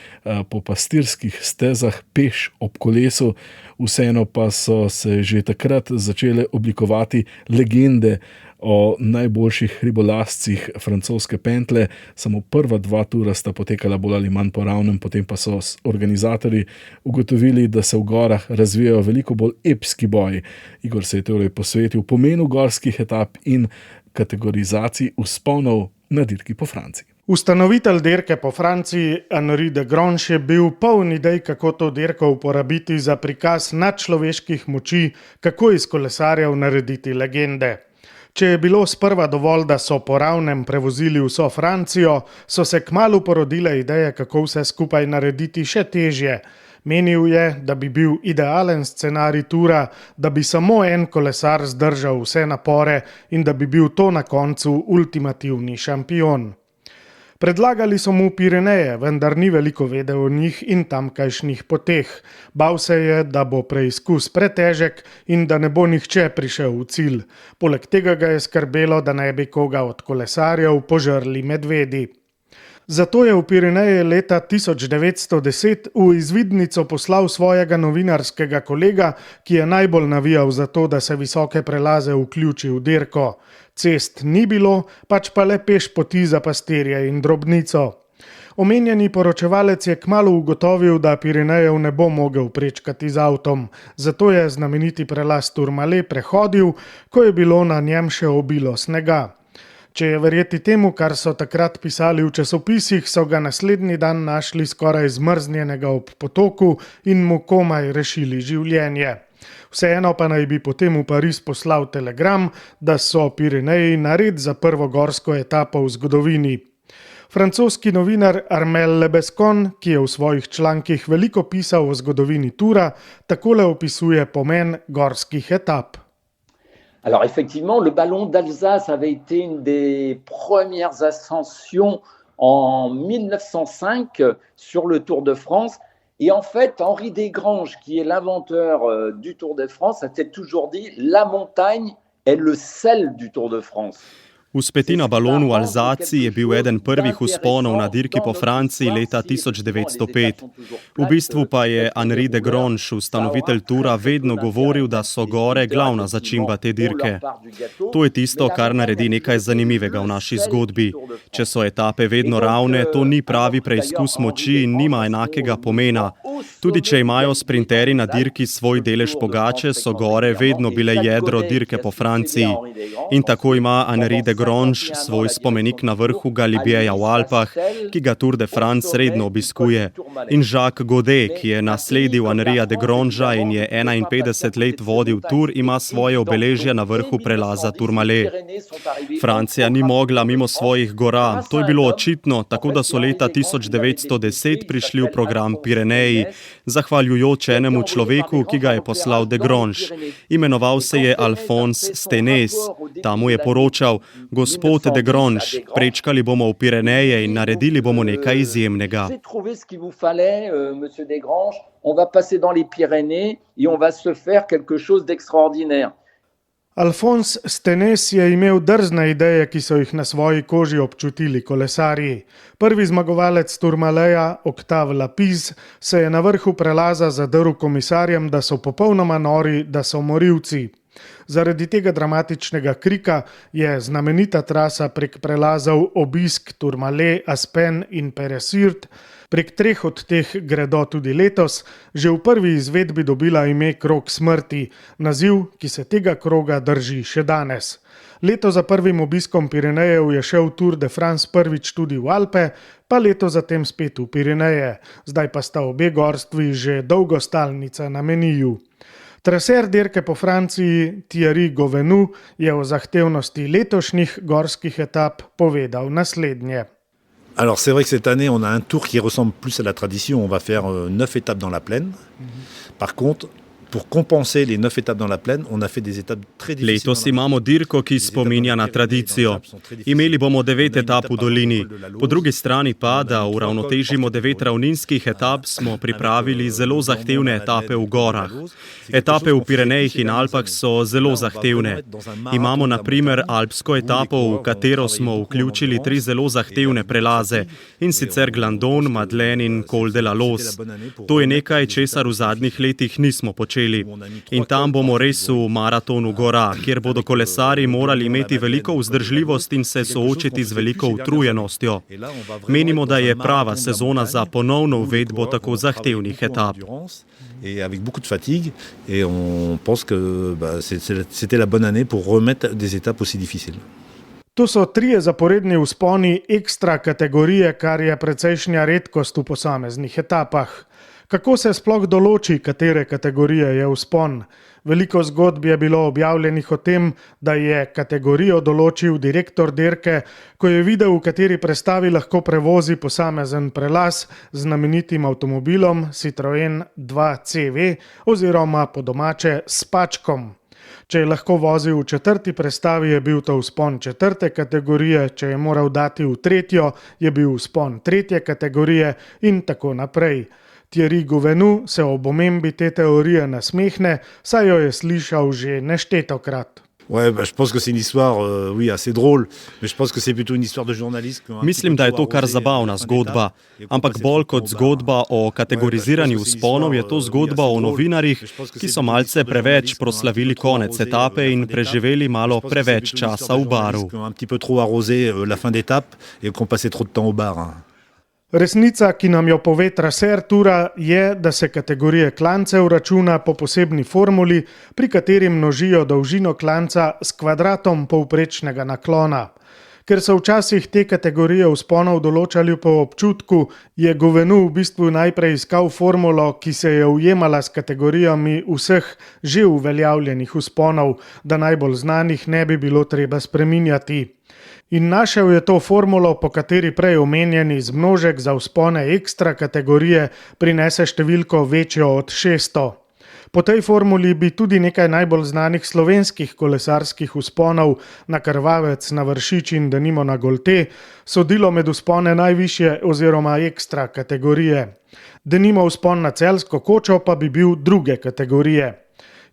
[SPEAKER 2] po pastirskih stezah peš ob kolesu. Vseeno pa so se že takrat začele oblikovati legende o najboljših hribolazcih francoske pentle. Samo prva 2 tura sta potekala bolj ali manj po ravnem, potem pa so organizatorji ugotovili, da se v gorah razvijajo veliko bolj epski boji. Igor se je torej posvetil pomenu gorskih etap in kategorizaciji vzponov na dirki po Franciji.
[SPEAKER 4] Ustanovitelj dirke po Franciji Henri de Grange je bil poln idej, kako to dirko uporabiti za prikaz nadčloveških moči, kako iz kolesarjev narediti legende. Če je bilo sprva dovolj, da so po ravnem prevozili vso Francijo, so se kmalu porodile ideje, kako vse skupaj narediti še težje. Menil je, da bi bil idealen scenarij tura, da bi samo en kolesar zdržal vse napore in da bi bil to na koncu ultimativni šampion. Predlagali so mu Pireneje, vendar ni veliko vedel o njih in tamkajšnjih poteh. Bal se je, da bo preizkus pretežek in da ne bo nihče prišel v cilj. Poleg tega ga je skrbelo, da ne bi koga od kolesarjev požrli medvedi. Zato je v Pireneje leta 1910 v izvidnico poslal svojega novinarskega kolega, ki je najbolj navijal za to, da se visoke prelaze vključi v dirko. Cest ni bilo, pač pa le peš poti za pastirje in drobnico. Omenjeni poročevalec je kmalu ugotovil, da Pirenejev ne bo mogel prečkati z avtom, zato je znameniti prelaz Tourmalet prehodil, ko je bilo na njem še obilo snega. Če je verjeti temu, kar so takrat pisali v časopisih, so ga naslednji dan našli skoraj zmrznjenega ob potoku in mu komaj rešili življenje. Vseeno pa naj bi potem v Pariz poslal telegram, da so Pireneji nared za prvo gorsko etapo v zgodovini. Francoski novinar Armel Lebescon, ki je v svojih člankih veliko pisal o zgodovini tura, takole opisuje pomen gorskih etap.
[SPEAKER 13] Alors effectivement, le ballon d'Alsace avait été une des premières ascensions en 1905 sur le Tour de France. Et en fait, Henri Desgranges, qui est l'inventeur du Tour de France, a toujours dit « La montagne est le sel du Tour de France ».
[SPEAKER 14] Vzpeti na balonu v Alzaciji je bil eden prvih vzponov na dirki po Franciji leta 1905. V bistvu pa je Henri Desgranges, ustanovitelj tura, vedno govoril, da so gore glavna začimba te dirke. To je tisto, kar naredi nekaj zanimivega v naši zgodbi. Če so etape vedno ravne, to ni pravi preizkus moči in nima enakega pomena. Tudi če imajo sprinteri na dirki svoj delež pogače, so gore vedno bile jedro dirke po Franciji. In tako ima Henri Desgranges svoj spomenik na vrhu Galibijeja v Alpah, ki ga Tour de France redno obiskuje. In Jacques Godet, ki je nasledil Henrija Desgrangesa in je 51 let vodil Tour, ima svoje obeležje na vrhu prelaza Tourmalet. Francija ni mogla mimo svojih gora. To je bilo očitno, tako da so leta 1910 prišli v program Pireneji, zahvaljujoč enemu človeku, ki ga je poslal Desgranges. Imenoval se je Alphonse Stenès. Ta mu je poročal: Gospod Desgranges, prečkali bomo v Pireneje in naredili bomo nekaj izjemnega.
[SPEAKER 4] Alphonse Stenès je imel drzne ideje, ki so jih na svoji koži občutili kolesarji. Prvi zmagovalec Tourmaleja, Octave Lapize, se je na vrhu prelaza zadrl komisarjem, da so popolnoma nori, da so morilci. Zaradi tega dramatičnega krika je znamenita trasa prek prelazov Obisk, Tourmalet, Aspen in Peresird, prek 3 od teh gredo tudi letos, že v prvi izvedbi dobila ime Krog smrti, naziv, ki se tega kroga drži še danes. Leto za prvim obiskom Pirenejev je šel Tour de France prvič tudi v Alpe, pa leto zatem spet v Pireneje, zdaj pa sta obe gorstvi že dolgo stalnica na meniju. Traser dirke po Franciji Thierry Gouvenou je o zahtevnosti letošnjih gorskih etap povedal naslednje.
[SPEAKER 15] Alors c'est vrai que cette année on a un tour qui ressemble plus à la tradition, on va faire 9 étapes dans la plaine. Par contre, pour compenser les 9 étapes dans la plaine, on a fait des étapes très difficiles.
[SPEAKER 14] Letos imamo dirko, ki spominja na tradicijo. Imeli bomo 9 etap v dolini. Po drugi strani pa, da uravnotežimo 9 ravninskih etap, smo pripravili zelo zahtevne etape v gorah. Etape v Pirenejih in Alpah so zelo zahtevne. Imamo na primer alpsko etapo, v katero smo vključili 3 zelo zahtevne prelaze, in sicer Glandon, Madeleine in Col de la Loze. To je nekaj, česar v zadnjih letih nismo počeli. In tam bomo res v maratonu gora, kjer bodo kolesarji morali imeti veliko vzdržljivost in se soočiti z veliko utrujenostjo. Menimo, da je prava sezona za ponovno uvedbo tako zahtevnih etap.
[SPEAKER 15] Et avec beaucoup de fatigue, et on pense que c'était la bonne année pour remettre des étapes aussi difficiles.
[SPEAKER 4] To so 3 zaporedni vzponi ekstra kategorije, kar je precejšnja redkost v posameznih etapah. Kako se sploh določi, katere kategorije je vzpon? Veliko zgodb je bilo objavljenih o tem, da je kategorijo določil direktor dirke, ko je videl, v kateri prestavi lahko prevozi posamezen prelaz z znamenitim avtomobilom Citroën 2CV oziroma po domače s pačkom. Če je lahko vozil v 4. prestavi, je bil to vzpon 4. kategorije, če je moral dati v 3., je bil vzpon 3. kategorije in tako naprej. Thierry Gouvenou se ob omembi te teorije nasmehne, saj jo je slišal že neštetokrat.
[SPEAKER 15] Ouais, je pense que c'est une histoire oui, assez drôle, mais je pense que c'est plutôt une histoire de journaliste.
[SPEAKER 14] Mislim, da je to kar zabavna zgodba, ampak bolj kot zgodba o kategoriziranju vzponov je to zgodba o novinarjih, ki so malce preveč proslavili konec etape in preživeli malo preveč časa v baru.
[SPEAKER 15] Un petit peu trop arrosé la fin d'étape et qu'on passait trop de temps au bar.
[SPEAKER 4] Resnica, ki nam jo pove traser tura, je, da se kategorije klancev računa po posebni formuli, pri kateri množijo dolžino klanca s kvadratom povprečnega naklona. Ker so včasih te kategorije vzponov določali po občutku, je Gouvenou v bistvu najprej iskal formulo, ki se je ujemala s kategorijami vseh že uveljavljenih vzponov, da najbolj znanih ne bi bilo treba spreminjati. In našel je to formulo, po kateri prej omenjeni zmnožek za vzpone ekstra kategorije prinese številko večjo od 600. Po tej formuli bi tudi nekaj najbolj znanih slovenskih kolesarskih vzponov na Krvavec, na Vršič in denimo na Golte sodilo med vzpone najvišje oziroma ekstra kategorije. Denimo vzpon na Celjsko kočo pa bi bil druge kategorije.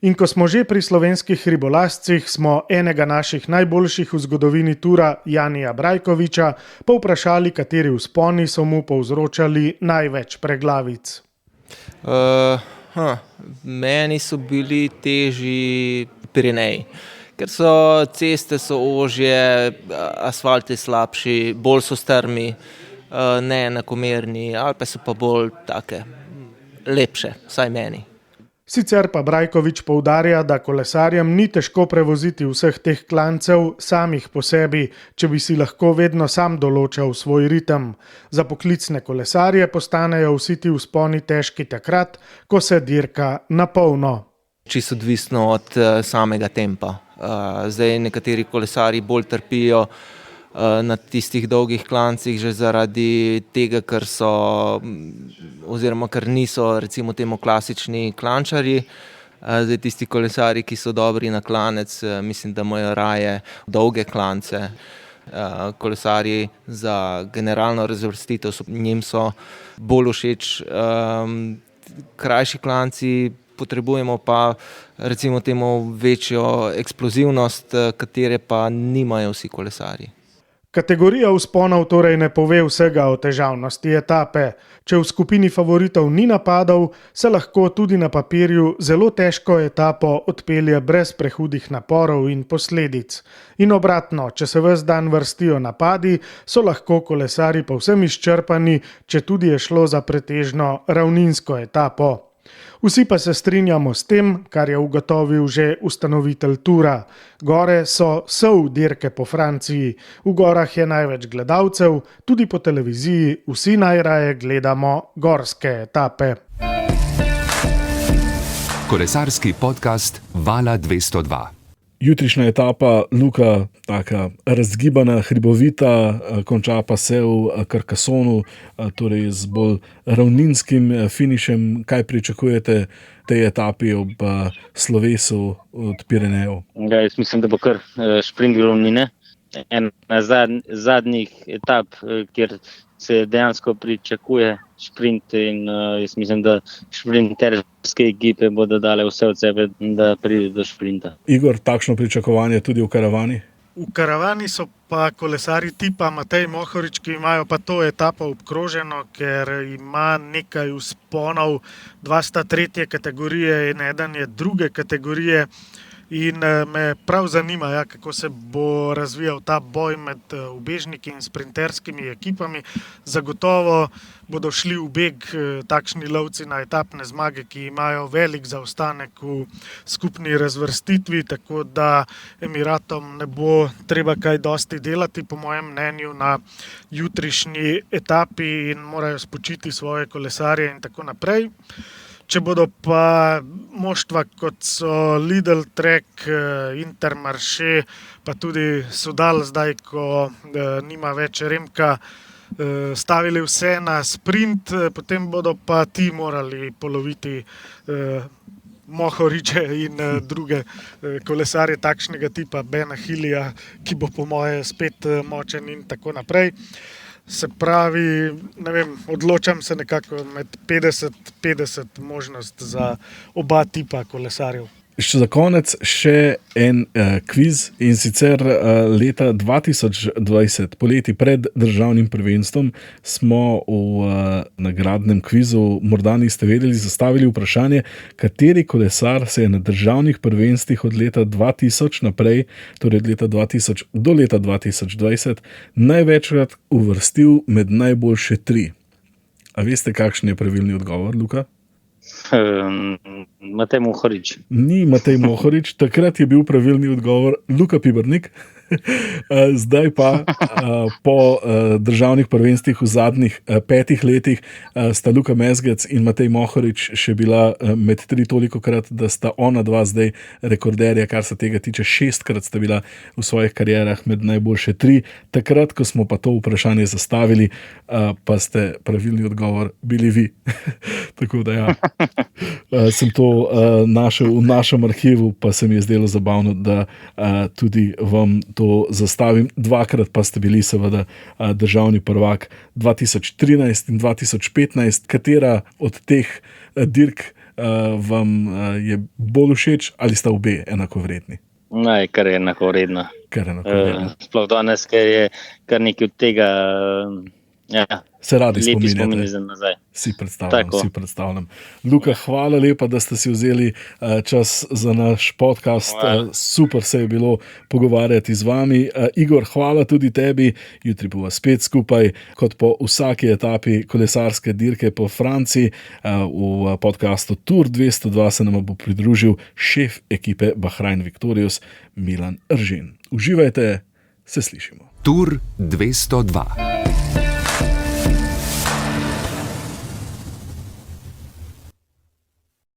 [SPEAKER 4] In ko smo že pri slovenskih hribolazcih, smo enega naših najboljših v zgodovini tura, Janija Brajkoviča, povprašali, kateri vzponi so mu povzročali največ preglavic.
[SPEAKER 6] Meni so bili težji Pireneji, ker so ceste so ožje, asfalt je slabši, bolj so strmi, neenakomerni, Alpe so pa bolj take lepše, vsaj meni.
[SPEAKER 4] Sicer pa Brajkovič poudarja, da kolesarjem ni težko prevoziti vseh teh klancev samih po sebi, če bi si lahko vedno sam določal svoj ritem. Za poklicne kolesarje postanejo vsi ti vzponi težki takrat, ko se dirka na polno.
[SPEAKER 6] Čisto odvisno od samega tempa. Zdaj nekateri kolesarji bolj trpijo na tistih dolgih klancih že zaradi tega, ker niso recimo temu klasični klančarji. Zdaj tisti kolesarji, ki so dobri na klanec, mislim, da imajo raje dolge klance. Kolesarji za generalno razvrstitev njim so bolj všeč krajši klanci, potrebujemo pa recimo temu večjo eksplozivnost, katere pa nimajo vsi kolesarji.
[SPEAKER 4] Kategorija vzponov torej ne pove vsega o težavnosti etape. Če v skupini favoritov ni napadov, se lahko tudi na papirju zelo težko etapo odpelje brez prehudih naporov in posledic. In obratno, če se ves dan vrstijo napadi, so lahko kolesarji povsem izčrpani, če tudi je šlo za pretežno ravninsko etapo. Vsi pa se strinjamo s tem, kar je ugotovil že ustanovitelj tura. Gore so sol dirke po Franciji. V gorah je največ gledalcev, tudi po televiziji vsi najraje gledamo gorske etape.
[SPEAKER 1] Kolesarski podcast Vala 202.
[SPEAKER 2] Jutrišnja etapa, Luka, taka razgibana, hribovita, konča pa se v Carcassonu, torej z bolj ravninskim finišem. Kaj pričakujete tej etapi ob slovesu od Pirenejev?
[SPEAKER 3] Ja, jaz mislim, da bo kar šprint ravnine. Ena zadnjih etap, kjer se dejansko pričakuje šprint in jaz mislim, da šprinterske ekipe bodo dale vse od sebe, da pride do šprinta.
[SPEAKER 2] Igor, takšno pričakovanje tudi v karavani?
[SPEAKER 4] V karavani so pa kolesari tipa Matej Mohorič, ki imajo pa to etapo obkroženo, ker ima nekaj vzponov, 2 sta 3. kategorije in eden je 2. kategorije. In me prav zanima, kako se bo razvijal ta boj med ubežniki in sprinterskimi ekipami. Zagotovo bodo šli v beg takšni lovci na etapne zmage, ki imajo velik zaostanek v skupni razvrstitvi, tako da Emiratom ne bo treba kaj dosti delati, po mojem mnenju, na jutrišnji etapi in morajo spočiti svoje kolesarje in tako naprej. Če bodo pa moštva, kot so Lidl, Trek, Intermarché, pa tudi Sudal, zdaj, ko nima več Remka, stavili vse na sprint, potem bodo pa ti morali poloviti Mohoriče in druge kolesarje takšnega tipa, Bena Hilija, ki bo po moje spet močen in tako naprej. Se pravi, ne vem, odločam se nekako med 50-50 možnost za oba tipa kolesarjev.
[SPEAKER 2] Še za konec še en kviz, in sicer leta 2020, poleti pred državnim prvenstvom, smo v nagradnem kvizu, morda niste vedeli, zastavili vprašanje, kateri kolesar se je na državnih prvenstvih od leta 2000 naprej, torej od leta 2000 do leta 2020, največkrat uvrstil med najboljše 3. A veste, kakšen je pravilni odgovor, Luka?
[SPEAKER 3] Matej Mohorič.
[SPEAKER 2] Ni Matej Mohorič, takrat je bil pravilni odgovor Luka Pibernik. Zdaj pa po državnih prvenstvih v zadnjih 5 letih sta Luka Mezgec in Matej Mohorič še bila med 3 tolikokrat, da sta ona dva zdaj rekorderja, kar se tega tiče. 6-krat sta bila v svojih karierah med najboljše 3. Takrat, ko smo pa to vprašanje zastavili, pa ste pravilni odgovor bili vi. Tako da ja, sem to našel v našem arhivu, pa se mi je zdelo zabavno, da tudi vam to zastavim. 2-krat pa ste bili seveda državni prvak, 2013 in 2015. Katera od teh dirk vam je bolj všeč, ali sta obe enakovredni?
[SPEAKER 3] Kar je enakovredna. Sploh danes, ker je kar nekaj od tega
[SPEAKER 2] se radi spominjate.
[SPEAKER 3] Za nazaj.
[SPEAKER 2] Si predstavljam. Luka, hvala lepa, da ste si vzeli čas za naš podcast. Super se je bilo pogovarjati z vami. Igor, hvala tudi tebi. Jutri bova spet skupaj, kot po vsaki etapi kolesarske dirke po Franciji. V podcastu Tour 202 se nam bo pridružil šef ekipe Bahrain Victorious Milan Eržen. Uživajte, se slišimo.
[SPEAKER 1] Tour 202.